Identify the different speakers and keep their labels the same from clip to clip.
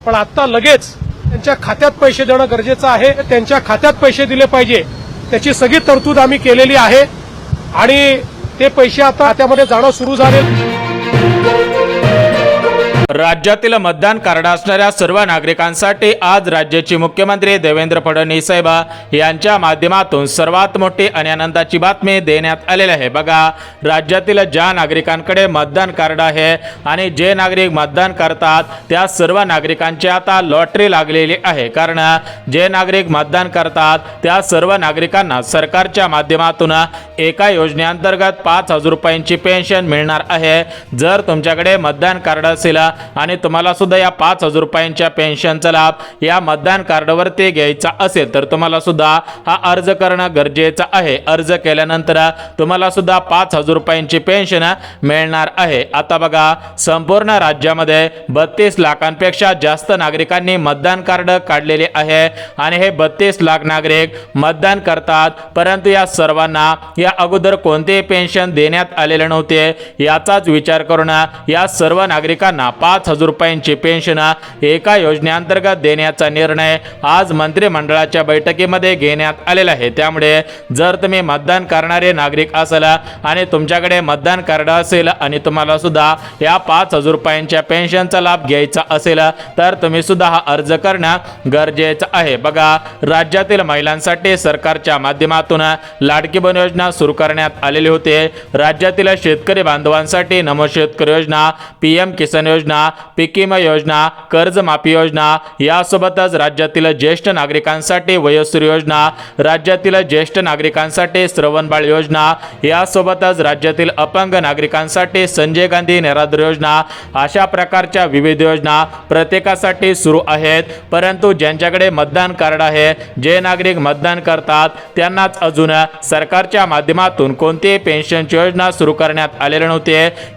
Speaker 1: पण आता लगेच त्यांच्या खात्यात पैसे देणं गरजेचं आहे। त्यांच्या खात्यात पैसे दिले पाहिजे, त्याची सगळी तरतूद आम्ही केलेली आहे आणि ते पैसे आता खात्यामध्ये जाणं सुरू झाले।
Speaker 2: राज्यातील मतदान कार्ड असणाऱ्या सर्व नागरिकांसाठी आज राज्याचे मुख्यमंत्री देवेंद्र फडणवीस साहेब यांच्या माध्यमातून सर्वात मोठी आणि आनंदाची बातमी देण्यात आलेली आहे। बघा, राज्यातील ज्या नागरिकांकडे मतदान कार्ड आहे आणि जे नागरिक मतदान करतात त्या सर्व नागरिकांची आता लॉटरी लागलेली आहे। कारण जे नागरिक मतदान करतात त्या सर्व नागरिकांना सरकारच्या माध्यमातून एका योजनेअंतर्गत 5,000 रुपयांची पेन्शन मिळणार आहे। जर तुमच्याकडे मतदान कार्ड असेल आणि तुम्हाला सुद्धा या 5,000 रुपयांच्या पेन्शनचा लाभ या मतदान कार्डवरती घ्यायचा असेल तर तुम्हाला सुद्धा हा अर्ज करणं गरजेचं आहे। अर्ज केल्यानंतर तुम्हाला सुद्धा 5,000 रुपयांची पेन्शन मिळणार आहे। आता बघा, संपूर्ण राज्यामध्ये 32 लाखांपेक्षा जास्त नागरिकांनी मतदान कार्ड काढलेले आहे आणि हे 32 लाख नागरिक मतदान करतात, परंतु या सर्वांना या अगोदर कोणतेही पेन्शन देण्यात आलेले नव्हते। याचाच विचार करून या सर्व नागरिकांना 5,000 रुपयांची पेन्शन एका योजनेअंतर्गत देण्याचा निर्णय आज मंत्रिमंडळाच्या बैठकीमध्ये घेण्यात आलेला आहे। त्यामुळे जर तुम्ही मतदान करणारे नागरिक असाल आणि तुमच्याकडे मतदान कार्ड असेल आणि तुम्हाला सुद्धा या 5,000 रुपयांच्या पेन्शनचा लाभ घ्यायचा असेल तर तुम्ही सुद्धा हा अर्ज करणं गरजेचं आहे। बघा, राज्यातील महिलांसाठी सरकारच्या माध्यमातून लाडकी बहीण योजना सुरू करण्यात आलेली होते। राज्यातील शेतकरी बांधवांसाठी नमो शेतकरी योजना, PM किसान योजना, पीक विमा योजना, कर्जमाफी योजना, यासोबतच राज्यातील ज्येष्ठ नागरिकांसाठी वयोश्री योजना, राज्यातील ज्येष्ठ नागरिकांसाठी श्रवणबाळ योजना, यासोबतच राज्यातील अपंग नागरिकांसाठी संजय गांधी निराधार योजना, अशा प्रकारच्या विविध योजना प्रत्येकासाठी सुरू आहेत। परंतु ज्यांच्याकडे मतदान कार्ड आहे, जे नागरिक मतदान करतात त्यांनाच अजून सरकारच्या माध्यमातून कोणतीही पेन्शनची योजना सुरू करण्यात आलेली नव्हती।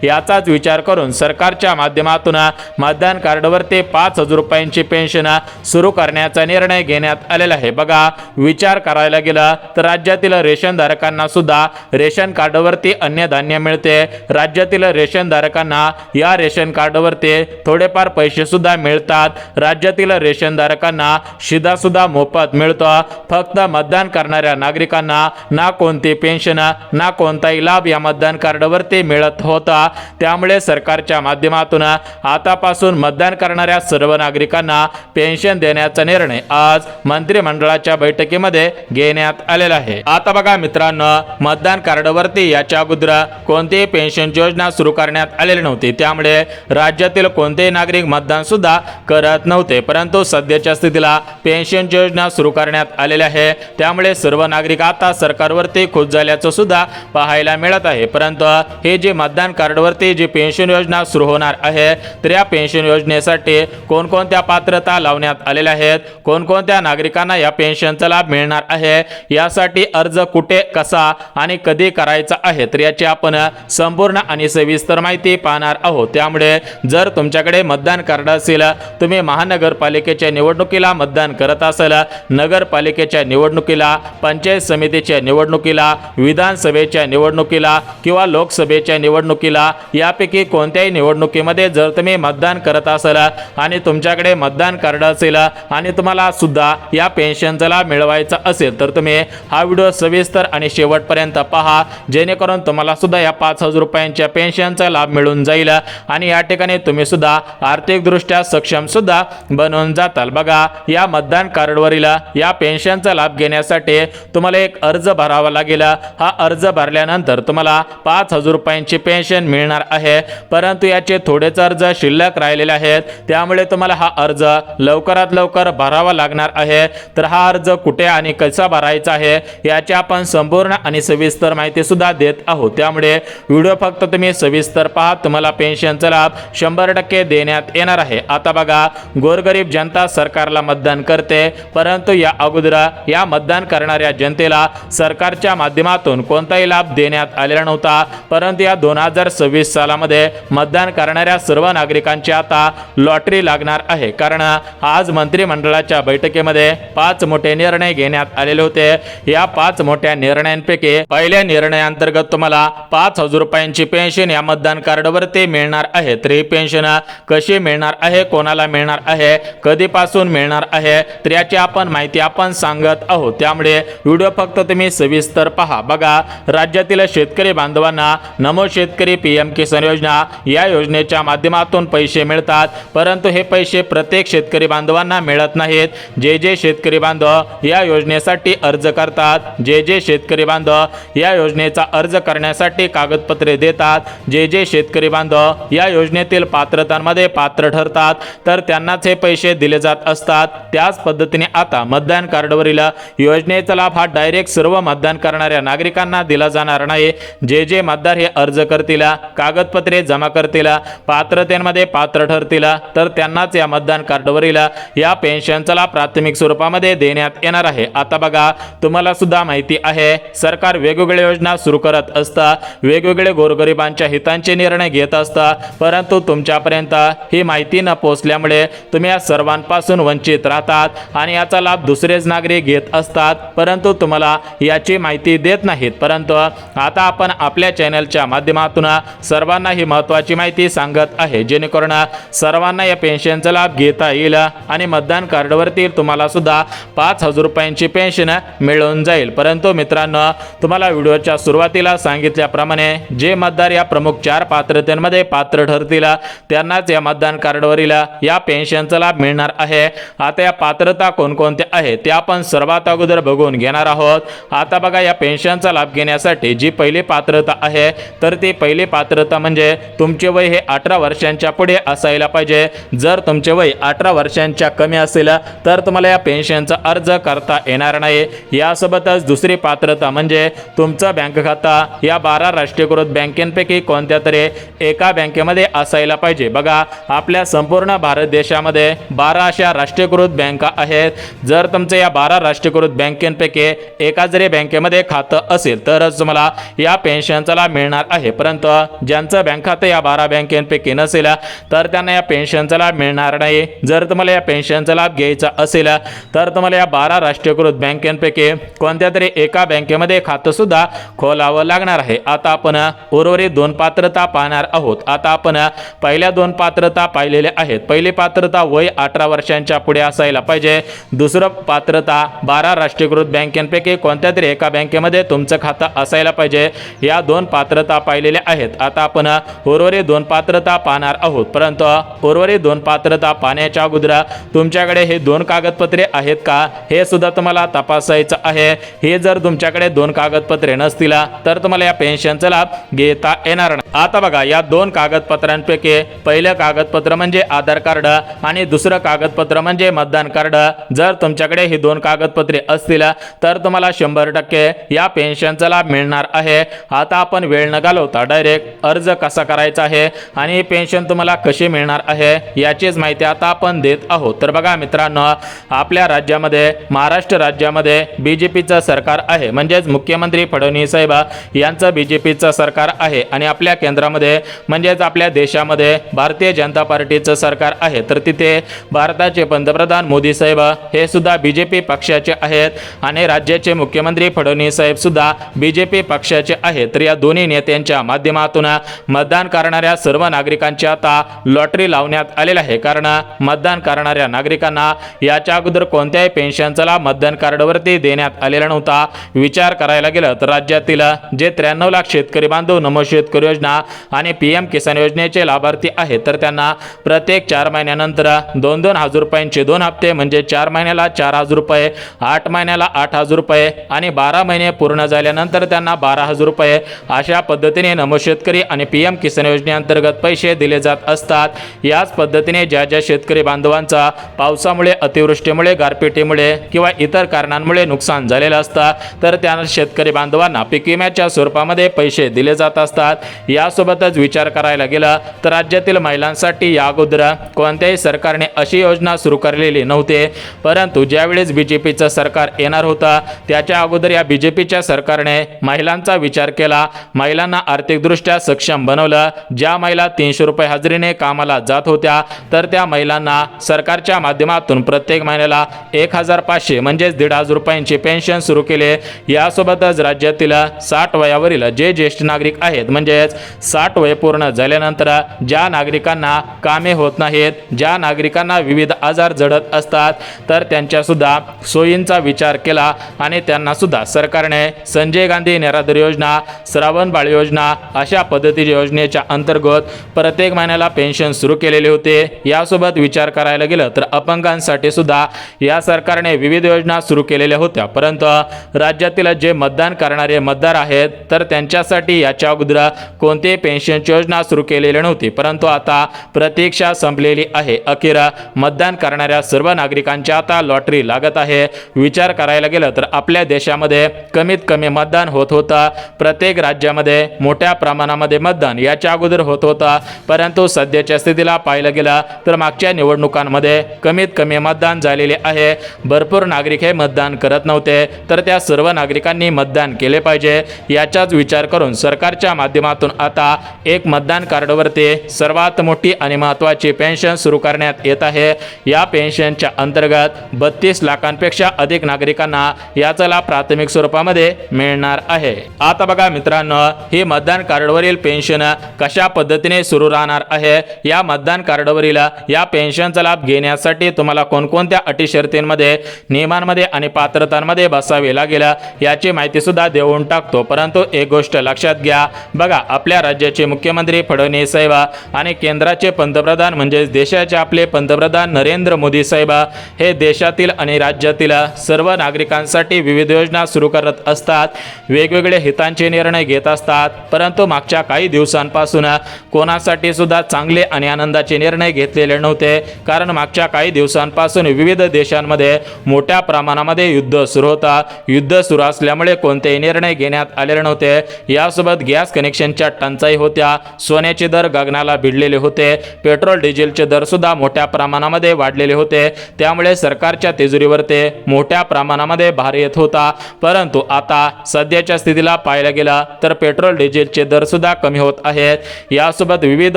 Speaker 2: याचाच विचार करून सरकारच्या माध्यमातून मतदान कार्डवरती 5,000 रुपयांची पेन्शन सुरू करण्याचा निर्णय घेण्यात आलेला आहे। बघा, विचार करायला गेला तर राज्यातील रेशन धारकांना सुद्धा रेशन कार्डवरती अन्नधान्य मिळते। राज्यातील रेशन धारकांना या रेशन कार्डवरती थोडेफार पैसे सुद्धा मिळतात। राज्यातील रेशन धारकांना शिधा सुद्धा मोफत मिळतो। फक्त मतदान करणाऱ्या नागरिकांना ना कोणती पेन्शन ना कोणताही लाभ या मतदान कार्डवरती मिळत होता। त्यामुळे सरकारच्या माध्यमातून आतापासून मतदान करणाऱ्या सर्व नागरिकांना पेन्शन देण्याचा निर्णय आज मंत्रिमंडळाच्या बैठकीमध्ये घेण्यात आलेला आहे। आता बघा मित्रांनो, मतदान कार्डवरती याच्या अगोदर कोणतीही पेन्शन योजना सुरू करण्यात आलेली नव्हती। त्यामुळे राज्यातील कोणतेही नागरिक मतदान सुद्धा करत नव्हते, परंतु सध्याच्या स्थितीला पेन्शन योजना सुरू करण्यात आलेली आहे। त्यामुळे सर्व नागरिक आता सरकारवरती खुश झाल्याचं सुद्धा पाहायला मिळत आहे। परंतु हे जे मतदान कार्डवरती जी पेन्शन योजना सुरू होणार आहे तर या पेन्शन योजनेसाठी कोणकोणत्या पात्रता लावण्यात आलेल्या आहेत, कोणकोणत्या नागरिकांना या पेन्शनचा लाभ मिळणार आहे, यासाठी अर्ज कुठे, कसा आणि कधी करायचा आहे, तर याची आपण संपूर्ण आणि सविस्तर माहिती पाहणार आहोत। त्यामुळे जर तुमच्याकडे मतदान कार्ड असेल, तुम्ही महानगरपालिकेच्या निवडणुकीला मतदान करत असाल, नगरपालिकेच्या निवडणुकीला, पंचायत समितीच्या निवडणुकीला, विधानसभेच्या निवडणुकीला किंवा लोकसभेच्या निवडणुकीला, यापैकी कोणत्याही निवडणुकीमध्ये जर तुम्ही मतदान करत असाल आणि तुमच्याकडे मतदान कार्ड असेल आणि तुम्हाला सुद्धा या पेन्शनचा लाभ मिळवायचा असेल तर तुम्ही हा व्हिडिओ सविस्तर आणि शेवटपर्यंत पहा, जेणेकरून तुम्हाला सुद्धा या 5,000 रुपयांच्या पेन्शनचा लाभ मिळून जाईल आणि या ठिकाणी तुम्ही सुद्धा आर्थिकदृष्ट्या सक्षम सुद्धा बनून जाताल। बघा, या मतदान कार्डवरील या पेन्शनचा लाभ घेण्यासाठी तुम्हाला एक अर्ज भरावा लागेल। हा अर्ज भरल्यानंतर तुम्हाला 5,000 रुपयांची पेन्शन मिळणार आहे, परंतु याचे थोडेच अर्ज शिल्लक राहिलेले आहेत। त्यामुळे तुम्हाला हा अर्ज लवकरात लवकर भरावा लागणार आहे। तर हा अर्ज कुठे आणि कसा भरायचा आहे याची आपण संपूर्ण आणि सविस्तर माहिती सुद्धा देत आहोत। त्यामुळे व्हिडिओ फक्त तुम्ही सविस्तर पहा, तुम्हाला पेन्शनचा लाभ 100% देण्यात येणार आहे। आता बघा, गोरगरीब जनता सरकारला मतदान करते, परंतु या अगोदर या मतदान करणाऱ्या जनतेला सरकारच्या माध्यमातून कोणताही लाभ देण्यात आलेला नव्हता। परंतु या 2026 सालामध्ये मतदान करणाऱ्या सर्व नागरिकांची आता लॉटरी लागणार आहे, कारण आज मंत्रिमंडळाच्या बैठकीमध्ये 5 मोठे निर्णय घेण्यात आलेले होते। या 5 मोठ्या निर्णयांपैकी पहिल्या निर्णयाअंतर्गत तुम्हाला 5,000 रुपयांची पेन्शन या मतदान कार्डवरती मिळणार आहे। तर ही पेन्शन कशी मिळणार आहे, कोणाला मिळणार आहे, कधीपासून मिळणार आहे, तर याची आपण माहिती आपण सांगत आहोत, त्यामुळे व्हिडिओ फक्त तुम्ही सविस्तर पहा। बघा, राज्यातील शेतकरी बांधवांना नमो शेतकरी पीएम किसान योजना या योजनेच्या माध्यमातून पैसे मिळतात, परंतु हे पैसे प्रत्येक शेतकरी बांधवांना मिळत नाहीत। जे शेतकरी बांधव या योजनेसाठी अर्ज करतात, जे शेतकरी बांधव या योजनेचा अर्ज करण्यासाठी कागदपत्रे देतात, जे शेतकरी बांधव या योजनेतील पात्रतांमध्ये पात्र ठरतात, तर त्यांनाच हे पैसे दिले जात असतात। त्याच पद्धतीने आता मतदान कार्डवरील योजनेचा लाभ हा डायरेक्ट सर्व मतदान करणाऱ्या नागरिकांना दिला जाणार नाही। जे मतदार हे अर्ज करतील, कागदपत्रे जमा करतील, पात्रतेमध्ये पात्र ठरतील, तर त्यांनाच या मतदान कार्डवरील या पेन्शनचा लाभ प्राथमिक स्वरूपामध्ये देण्यात येणार आहे। आता बघा, तुम्हाला सुद्धा माहिती आहे, सरकार वेगवेगळ्या योजना सुरू करत असतं, वेगवेगळे गोरगरिबांच्या हितांचे निर्णय घेत असतं, परंतु तुमच्यापर्यंत ही माहिती न पोहोचल्यामुळे तुम्ही या सर्वांपासून वंचित राहतात आणि याचा लाभ दुसरेच नागरिक घेत असतात, परंतु तुम्हाला याची माहिती देत नाहीत। परंतु आता आपण आपल्या चॅनलच्या माध्यमातून सर्वांना ही महत्त्वाची माहिती सांगत आहे, जेणेकरून सर्वांना या पेन्शनचा लाभ घेता येईल आणि मतदान कार्डवरती तुम्हाला सुद्धा 5,000 रुपयांची पेन्शन मिळून जाईल। परंतु मित्रांनो, तुम्हाला व्हिडिओच्या सुरुवातीला सांगितल्याप्रमाणे जे मतदार या प्रमुख 4 पात्रतेमध्ये पात्र ठरतील, त्यांनाच या मतदान कार्डवरील या पेन्शनचा लाभ मिळणार आहे। आता या पात्रता कोणकोणत्या आहेत ते आपण सर्वात अगोदर बघून घेणार आहोत। आता बघा, या पेन्शनचा लाभ घेण्यासाठी जी पहिली पात्रता आहे, तर ती पहिली पात्रता म्हणजे तुमचे वय हे 18 वर्षांच्या पुढे असायला पाहिजे। जर तुमचे वय 18 वर्षांच्या कमी असेल तर तुम्हाला या पेन्शनचा अर्ज करता येणार नाही। यासोबतच दुसरी पात्रता म्हणजे तुमचं बँक खातं या 12 राष्ट्रीयकृत बँकेपैकी कोणत्या तरी एका बँकेमध्ये असायला पाहिजे। बघा, आपल्या संपूर्ण भारत देशामध्ये 12 अशा राष्ट्रीयकृत बँका आहेत। जर तुमचं या 12 राष्ट्रीयकृत बँकेपैकी एका जरी बँकेमध्ये खातं असेल तरच तुम्हाला या पेन्शनचा लाभ मिळणार आहे, परंतु ज्यांचं बँक खातं या 12 बँकेपैकी नसेल तर त्यांना या पेन्शनचा लाभ मिळणार नाही। जर तुम्हाला या पेन्शनचा लाभ घ्यायचा असेल तर तुम्हाला या 12 राष्ट्रीयकृत बँकेपैकी कोणत्या तरी एका बँकेमध्ये खातं सुद्धा खोलावं लागणार आहे। आता आपण उर्वरित 2 पात्रता पाहणार आहोत। आता आपण पहिल्या 2 पात्रता पाहिलेल्या आहेत। पहिली पात्रता वय 18 वर्षांच्या पुढे असायला पाहिजे। दुसरं पात्रता 12 राष्ट्रीयकृत बँकेपैकी कोणत्या तरी एका बँकेमध्ये तुमचं खातं असायला पाहिजे। या 2 पात्रता पाहिलेल्या आहेत। आता आपण उर्वरित 2 पात्रता पाहणार आहोत, परंतु उर्वरित 2 पात्रता पाहण्याच्या अगोदर तुमच्याकडे हे 2 कागदपत्रे आहेत का हे सुद्धा तुम्हाला तपासायचं आहे। हे जर तुमच्याकडे 2 कागदपत्रे नसतील तर तुम्हाला या पेन्शनचा लाभ घेता येणार नाही। आता बघा, या 2 कागदपत्रांपैकी पहिलं कागदपत्र म्हणजे आधार कार्ड आणि दुसरं कागदपत्र म्हणजे मतदान कार्ड। जर तुमच्याकडे ही 2 कागदपत्रे असतील तर तुम्हाला 100% या पेन्शनचा लाभ मिळणार आहे। आता आपण वेळ न घालवता डायरेक्ट अर्ज कसा करायचा आहे आणि पेन्शन तुम्हाला कशी मिळणार आहे याचीच माहिती आता आपण देत आहोत। तर बघा मित्रांनो, आपल्या राज्यामध्ये महाराष्ट्र राज्यामध्ये बीजेपीचं सरकार आहे, म्हणजेच मुख्यमंत्री फडणवीस साहेब यांचं बीजेपीचं सरकार आहे आणि आपल्या केंद्रामध्ये म्हणजेच आपल्या देशामध्ये भारतीय जनता पार्टीचं सरकार आहे। तर तिथे भारताचे पंतप्रधान मोदी साहेब हे सुद्धा बीजेपी पक्षाचे आहेत आणि राज्याचे मुख्यमंत्री फडणवीस साहेब सुद्धा बीजेपी पक्षाचे आहेत। तर या दोन्ही नेत्यांच्या माध्यमातून मतदान करणाऱ्या सर्व नागरिकांची आता लॉटरी लावण्यात आलेली आहे, कारण मतदान करणाऱ्या नागरिकांना याच्या अगोदर कोणत्याही पेन्शनचा लाभ मतदान कार्डवरती देण्यात आलेला नव्हता। विचार करायला गेलं तर राज्यातील जे 93 लाख शेतकरी बांधव नमो शेतकरी योजना आणि पीएम किसान योजनेचे लाभार्थी आहेत, तर त्यांना प्रत्येक 4 महिन्यानंतर 2-2 हजार रुपयांचे 2 हप्ते म्हणजे 4 महिन्याला 4,000 रुपये, 8 महिन्याला 8,000 रुपये आणि 12 महिने पूर्ण झाल्यानंतर त्यांना 12,000 रुपये अशा पद्धतीने नमो शेतकरी आणि पीएम किसान योजनेअंतर्गत पैसे दिले जात असतात। याच पद्धतीने ज्या शेतकरी बांधवांचा पावसामुळे, अतिवृष्टीमुळे, गारपिटीमुळे किंवा इतर कारणांमुळे नुकसान झालेलं असतं तर त्या शेतकरी बांधवांना पीक विम्याच्या स्वरूपामध्ये पैसे दिले जात असतात। यासोबतच विचार करायला गेला तर राज्यातील महिलांसाठी या अगोदर कोणत्याही सरकारने अशी योजना सुरू केलेली नव्हती, परंतु ज्यावेळेस बीजेपीचं सरकार येणार होतं त्याच्या अगोदर या बीजेपीच्या सरकारने महिलांचा विचार केला, महिलांना आर्थिकदृष्ट्या सक्षम बनवलं। ज्या महिला 300 रुपये रुपये हजेरीने कामाला जात होत्या, तर त्या महिलांना सरकारच्या माध्यमातून प्रत्येक महिन्याला 1500 म्हणजेच 1500 रुपयांची पेन्शन सुरू केले। यासोबतच राज्यातील 60 वयावरील जे ज्येष्ठ नागरिक आहेत, म्हणजेच 60 वय पूर्ण झाल्यानंतर ज्या नागरिकांना कामे होत नाहीत, ज्या नागरिकांना विविध आजार जडत असतात, तर त्यांच्या सुद्धा सोयींचा विचार केला आणि त्यांना सुद्धा सरकारने संजय गांधी निराधार योजना, श्रावण बाळ योजना अशा पद्धतीच्या योजनेच्या अंतर्गत प्रत्येक महिन्याला पेन्शन सुरू केलेले होते। यासोबत विचार करायला गेलं तर अपंगांसाठी सुद्धा या सरकारने विविध योजना सुरू केलेल्या होत्या, परंतु राज्यातील जे मतदान करणारे मतदार आहेत तर त्यांच्यासाठी याच्या अगोदर कोणतीही पेन्शनची योजना सुरू केलेली नव्हती, परंतु आता प्रतीक्षा संपलेली आहे। अखेर मतदान करणाऱ्या सर्व नागरिकांची आता लॉटरी लागत आहे। विचार करायला गेलं तर आपल्या देशामध्ये कमीत कमी मतदान होत होतं, प्रत्येक राज्यामध्ये मोठ्या प्रमाणामध्ये मतदान याच्या अगोदर होत होतं, परंतु सध्याच्या स्थितीला पाहिलं गेलं तर मागच्या निवडणुकांमध्ये कमीत कमी मतदान झालेले आहे। भरपूर नागरिक हे मतदान करत नव्हते, तर त्या सर्व नागरिकांनी मतदान केले पाहिजे याचाच विचार करून सरकारच्या माध्यमातून आता एक मतदान कार्डवरती सर्वात मोठी आणि महत्त्वाची पेन्शन सुरू करण्यात येत आहे। या पेन्शनच्या अंतर्गत 32 लाखांपेक्षा अधिक नागरिकांना याचा लाभ प्राथमिक स्वरूपामध्ये मिळणार आहे। आता बघा मित्रांनो, ही मतदान कार्डवरील पेन्शन कशा पद्धतीने सुरू राहणार आहे, या मतदान कार्डवरील या पेन्शनचा लाभ घेण्यासाठी तुम्हाला कोणकोणत्या अटी शर्तींमध्ये, नियमांमध्ये आणि पात्रतांमध्ये बसावे लागेल याची माहिती सुद्धा देऊन टाकतो। परंतु एक गोष्ट लक्षात घ्या, बघा आपल्या राज्याचे मुख्यमंत्री फडणवीस साहेब आणि केंद्राचे पंतप्रधान म्हणजेच देशाचे आपले पंतप्रधान नरेंद्र मोदी साहेब हे देशातील आणि राज्यातील सर्व नागरिकांसाठी विविध योजना सुरू करत असतात, वेगवेगळे हितांचे निर्णय घेत असतात, परंतु मागच्या काही दिवसांपासून कोणासाठी सुद्धा चांगले आणि आनंदाचे निर्णय घेतलेले नव्हते, कारण मागच्या काही दिवसांपासून विविध देशांमध्ये मोठ्या प्रमाणामध्ये युद्ध सुरू होता। युद्ध सुरू असल्यामुळे कोणतेही निर्णय घेण्यात आलेले नव्हते। यासोबत गॅस कनेक्शनच्या टंचाई होत्या, सोन्याचे दर गगनाला भिडलेले होते, पेट्रोल डिझेलचे दर सुद्धा मोठ्या प्रमाणामध्ये वाढलेले होते, त्यामुळे सरकारच्या तिजोरीवरती मोठ्या प्रमाणामध्ये भार येत होता। परंतु आता सध्याच्या स्थितीला पाहायला गेलं तर पेट्रोल डिझेलचे दर सुद्धा कमी होत आहेत, यासोबत विविध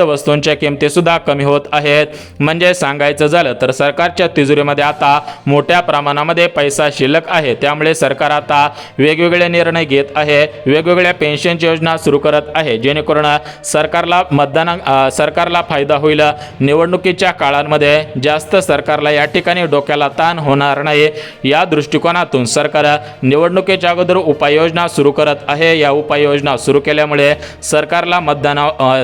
Speaker 2: वस्तूंच्या किमती सुद्धा कमी होत आहेत। म्हणजे सांगायचं झालं तर सरकारच्या तिजोरीमध्ये आता मोठ्या प्रमाणामध्ये पैसा शिल्लक आहे, त्यामुळे सरकार आता वेगवेगळे निर्णय घेत आहे, वेगवेगळ्या पेन्शनची योजना सुरू करत आहे, जेणेकरून सरकारला फायदा होईल। निवडणुकीच्या काळांमध्ये जास्त सरकारला या ठिकाणी डोक्याला ताण होणार नाही, या दृष्टिकोनातून सरकार निवडणुकीच्या अगोदर उपाययोजना सुरू करत आहे। या उपाययोजना सुरू केल्यामुळे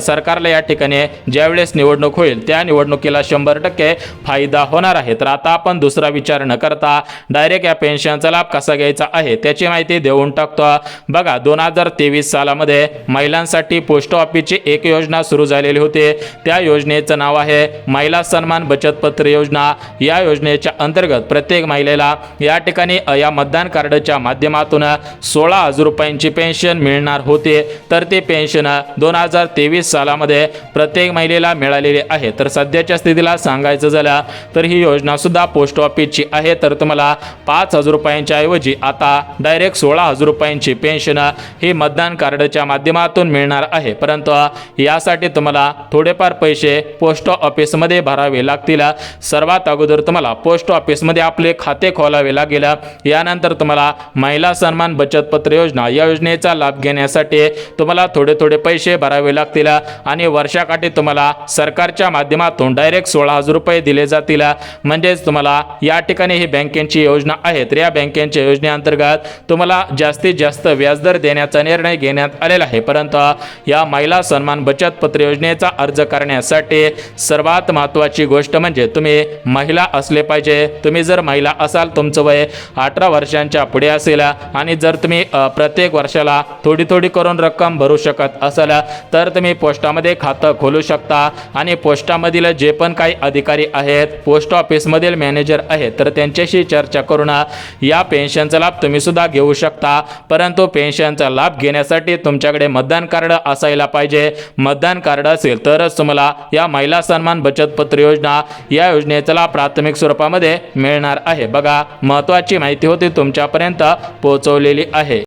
Speaker 2: सरकारला या ठिकाणी ज्यावेळेस निवडणूक होईल त्या निवडणुकीला 100% फायदा होणार आहे। तर आता आपण दुसरा विचार न करता डायरेक्ट या पेन्शनचा लाभ कसा घ्यायचा आहे त्याची माहिती देऊन टाकतो। बघा 2023 सालामध्ये महिलांसाठी पोस्ट ऑफिसची एक योजना सुरू झालेली होती, त्या योजनेचं नाव आहे महिला सन्मान बचत पत्र योजना। या योजनेच्या अंतर्गत प्रत्येक महिलेला या ठिकाणी या मतदान कार्डच्या माध्यमातून 16,000 रुपयांची पेन्शन मिळणार होते, तर ते पेन्शन 2023 सालामध्ये प्रत्येक महिलेला मिळालेली आहे। तर सध्याच्या स्थितीला सांगायचं झालं तर ही योजना सुद्धा पोस्ट ऑफिसची आहे, तर तुम्हाला 5,000 रुपयांच्या ऐवजी आता डायरेक्ट 16,000 रुपयांची पेन्शन ही मतदान कार्डच्या माध्यमातून मिळणार आहे। परंतु यासाठी तुम्हाला थोडेफार पैसे पोस्ट ऑफिसमध्ये भरावे लागतील। सर्वात अगोदर तुम्हाला पोस्ट ऑफिसमध्ये आपले खाते खोलावे लागेल, यानंतर तुम्हाला महिला सन्मान बचत पत्र योजना या योजनेचा लाभ घेण्यासाठी तुम्हाला थोडे पैसे भरावे लागतील आणि वर्षाकाठी तुम्हाला सरकारच्या माध्यमातून डायरेक्ट 16,000 रुपये दिले जातील। म्हणजेच तुम्हाला या ठिकाणी ही बँकेची योजना आहे, तर या बँकेच्या योजनेअंतर्गत तुम्हाला जास्तीत जास्त व्याजदर देण्याचा निर्णय घेण्यात आलेला आहे। परंतु या महिला सन्मान बचत पत्र योजनेचा अर्ज करण्यासाठी सर्वात महत्त्वाची गोष्ट म्हणजे तुम्ही महिला असले पाहिजे। तुम्ही जर महिला असाल, तुमचं वय 18 वर्षांच्या पुढे असेल आणि जर तुम्ही प्रत्येक वर्षाला थोडी करून रक्कम भरू शकत असाल तर तुम्ही पोस्टामध्ये खातं खोलू शकता आणि पोस्टामधील जे पण काही अधिकारी आहेत, पोस्ट ऑफिसमधील मॅनेजर आहेत, तर त्यांच्याशी चर्चा करून या पेन्शनचा लाभ तुम्ही सुद्धा घेऊ शकता। परंतु पेन्शनचा लाभ घेण्यासाठी तुमच्याकडे मतदान कार्ड असायला पाहिजे। मतदान कार्ड असेल तरच तुम्हाला या महिला सन्मान बचत पत्र योजना या योजनेचा लाभ प्राथमिक स्वरूपामध्ये मिळणार आहे। बघा महत्त्वाची माहिती होती तुमच्यापर्यंत पोहोचवलेली आहे।